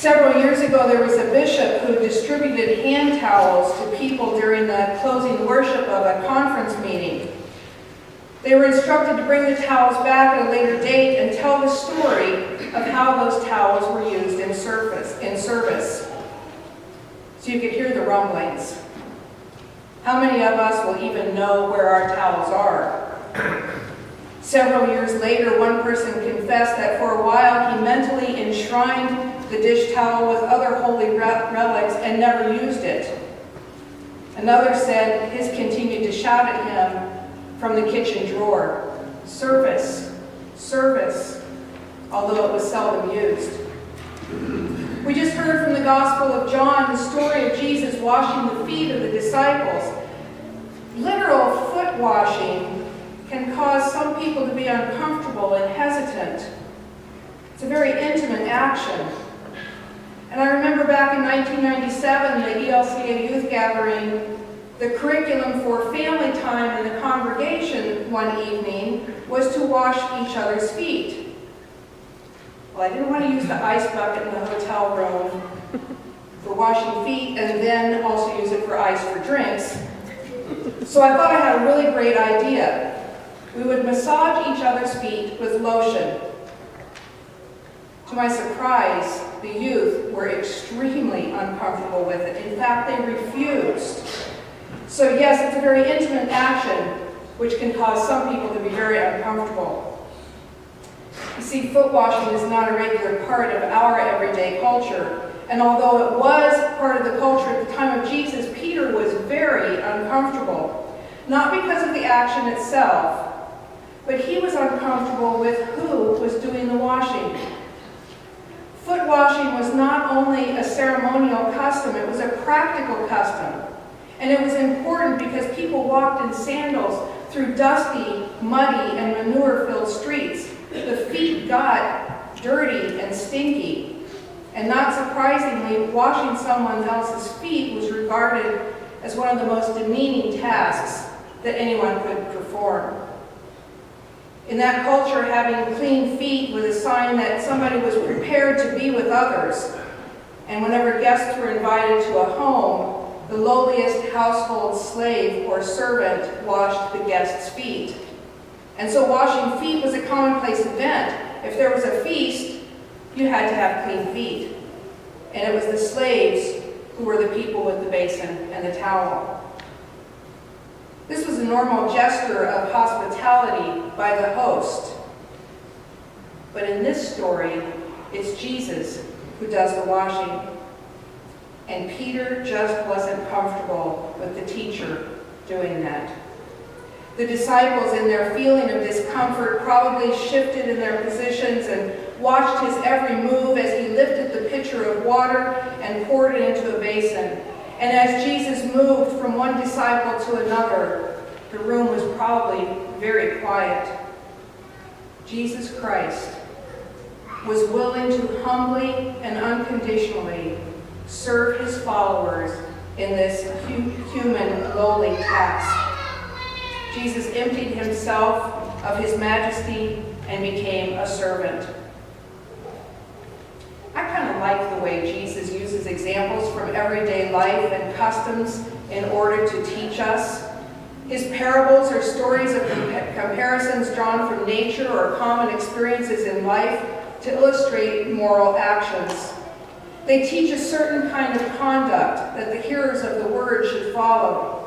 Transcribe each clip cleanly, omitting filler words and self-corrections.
Several years ago, there was a bishop who distributed hand towels to people during the closing worship of a conference meeting. They were instructed to bring the towels back at a later date and tell the story of how those towels were used in service. So you could hear the rumblings. How many of us will even know where our towels are? Several years later, one person confessed that for a while he mentally enshrined the dish towel with other holy relics and never used it. Another said his continued to shout at him from the kitchen drawer, "Service, service," although it was seldom used. We just heard from the Gospel of John the story of Jesus washing the feet of the disciples. Literal foot washing can cause some people to be uncomfortable and hesitant. It's a very intimate action. And I remember back in 1997, the ELCA youth gathering, the curriculum for family time in the congregation one evening was to wash each other's feet. Well, I didn't want to use the ice bucket in the hotel room for washing feet and then also use it for ice for drinks. So I thought I had a really great idea. We would massage each other's feet with lotion. To my surprise, the youth were extremely uncomfortable with it. In fact, they refused. So yes, it's a very intimate action, which can cause some people to be very uncomfortable. You see, foot washing is not a regular part of our everyday culture. And although it was part of the culture at the time of Jesus, Peter was very uncomfortable. Not because of the action itself, but he was uncomfortable with who was doing the washing. Foot washing was not only a ceremonial custom, it was a practical custom. And it was important because people walked in sandals through dusty, muddy, and manure-filled streets. The feet got dirty and stinky. And not surprisingly, washing someone else's feet was regarded as one of the most demeaning tasks that anyone could perform. In that culture, having clean feet was a sign that somebody was prepared to be with others. And whenever guests were invited to a home, the lowliest household slave or servant washed the guest's feet. And so washing feet was a commonplace event. If there was a feast, you had to have clean feet. And it was the slaves who were the people with the basin and the towel. This was a normal gesture of hospitality by the host. But in this story, it's Jesus who does the washing. And Peter just wasn't comfortable with the teacher doing that. The disciples, in their feeling of discomfort, probably shifted in their positions and watched his every move as he lifted the pitcher of water and poured it into a basin. And as Jesus moved from one disciple to another, the room was probably very quiet. Jesus Christ was willing to humbly and unconditionally serve his followers in this human, lowly task. Jesus emptied himself of his majesty and became a servant. I kind of like the way Jesus uses examples from everyday life and customs in order to teach us. His parables are stories of comparisons drawn from nature or common experiences in life to illustrate moral actions. They teach a certain kind of conduct that the hearers of the word should follow.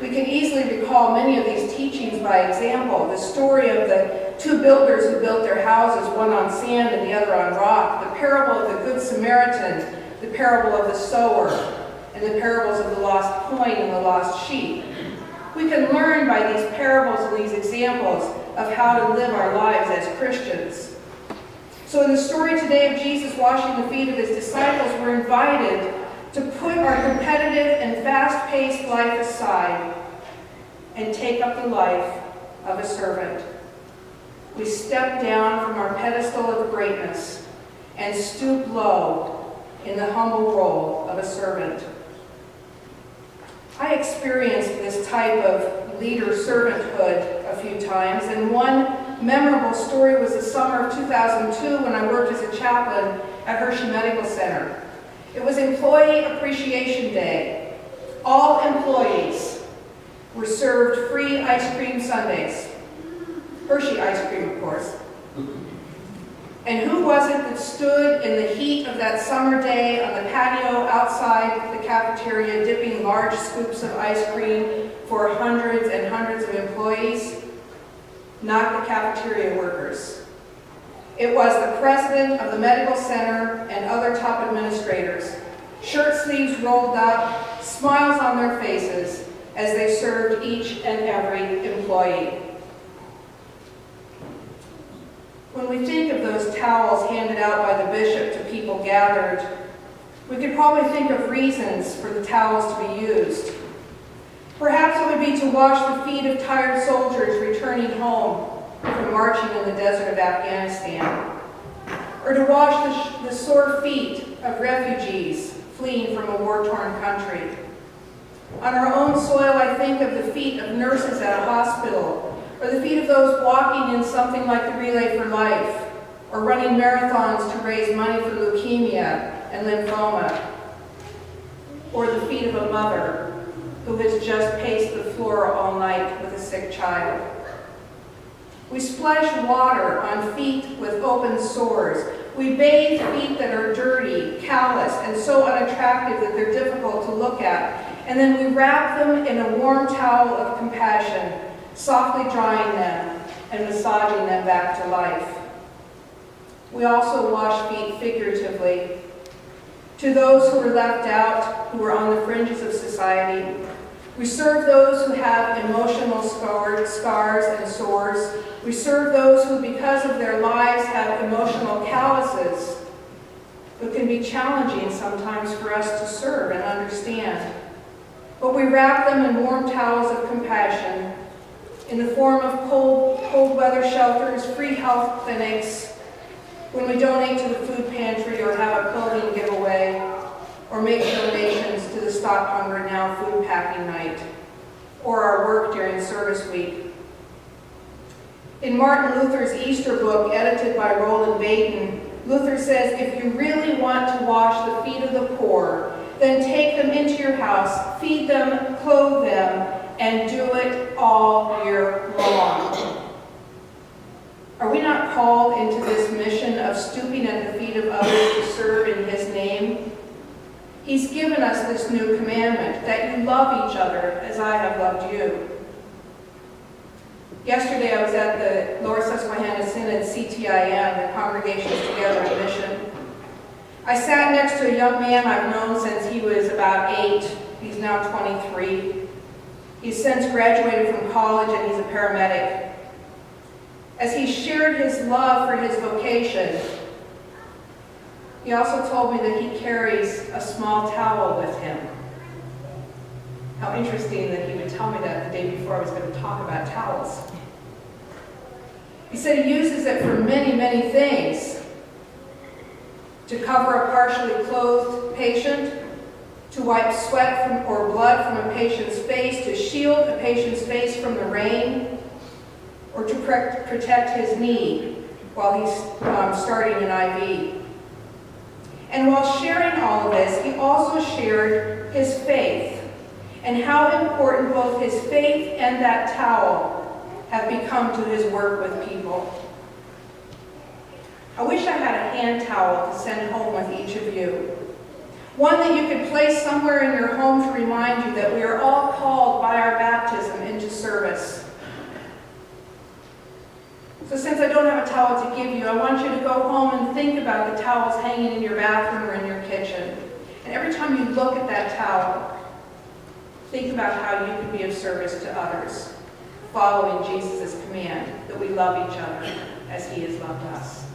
We can easily recall many of these teachings by example. The story of the two builders who built their houses, one on sand and the other on rock, the parable of the Good Samaritan, the parable of the sower, and the parables of the lost coin and the lost sheep. We can learn by these parables and these examples of how to live our lives as Christians. So in the story today of Jesus washing the feet of his disciples, we're invited to put our competitive and fast-paced life aside and take up the life of a servant. We step down from our pedestal of greatness and stoop low in the humble role of a servant. I experienced this type of leader servanthood a few times, and one memorable story was the summer of 2002 when I worked as a chaplain at Hershey Medical Center. It was Employee Appreciation Day. All employees were served free ice cream sundaes. Hershey ice cream, of course. And who was it that stood in the heat of that summer day on the patio outside the cafeteria dipping large scoops of ice cream for hundreds and hundreds of employees? Not the cafeteria workers. It was the president of the medical center and other top administrators, shirt sleeves rolled up, smiles on their faces as they served each and every employee. When we think of those towels handed out by the bishop to people gathered, we could probably think of reasons for the towels to be used. Perhaps it would be to wash the feet of tired soldiers returning home from marching in the desert of Afghanistan, or to wash the sore feet of refugees fleeing from a war-torn country. On our own soil, I think of the feet of nurses at a hospital, or the feet of those walking in something like the Relay for Life, or running marathons to raise money for leukemia and lymphoma, or the feet of a mother who has just paced the floor all night with a sick child. We splash water on feet with open sores. We bathe feet that are dirty, calloused, and so unattractive that they're difficult to look at. And then we wrap them in a warm towel of compassion, softly drying them and massaging them back to life. We also wash feet figuratively. To those who were left out, who were on the fringes of society, we serve those who have emotional scars and sores. We serve those who, because of their lives, have emotional calluses, who can be challenging sometimes for us to serve and understand. But we wrap them in warm towels of compassion in the form of cold weather shelters, free health clinics, when we donate to the food pantry or have a clothing giveaway, or make donations to the Stop Hunger Now food packing night, or our work during service week. In Martin Luther's Easter book, edited by Roland Baton, Luther says, if you really want to wash the feet of the poor, then take them into your house, feed them, clothe them, and do it all year long. Are we not called into this mission of stooping at the feet of others to serve in His name? He's given us this new commandment, that you love each other as I have loved you. Yesterday I was at the Lower Susquehanna Synod CTIM, the Congregations Together in Mission. I sat next to a young man I've known since he was about 8. He's now 23. He's since graduated from college and he's a paramedic. As he shared his love for his vocation, he also told me that he carries a small towel with him. How interesting that he would tell me that the day before I was going to talk about towels. He said he uses it for many, many things. To cover a partially clothed patient, to wipe sweat or blood from a patient's face, to shield a patient's face from the rain, or to protect his knee while he's starting an IV. And while sharing all of this, he also shared his faith and how important both his faith and that towel have become to his work with people. I wish I had a hand towel to send home with each of you. One that you could place somewhere in your home to remind you that we are all called by our baptism into service. So since I don't have a towel to give you, I want you to go home and think about the towels hanging in your bathroom or in your kitchen. And every time you look at that towel, think about how you can be of service to others, following Jesus' command that we love each other as He has loved us.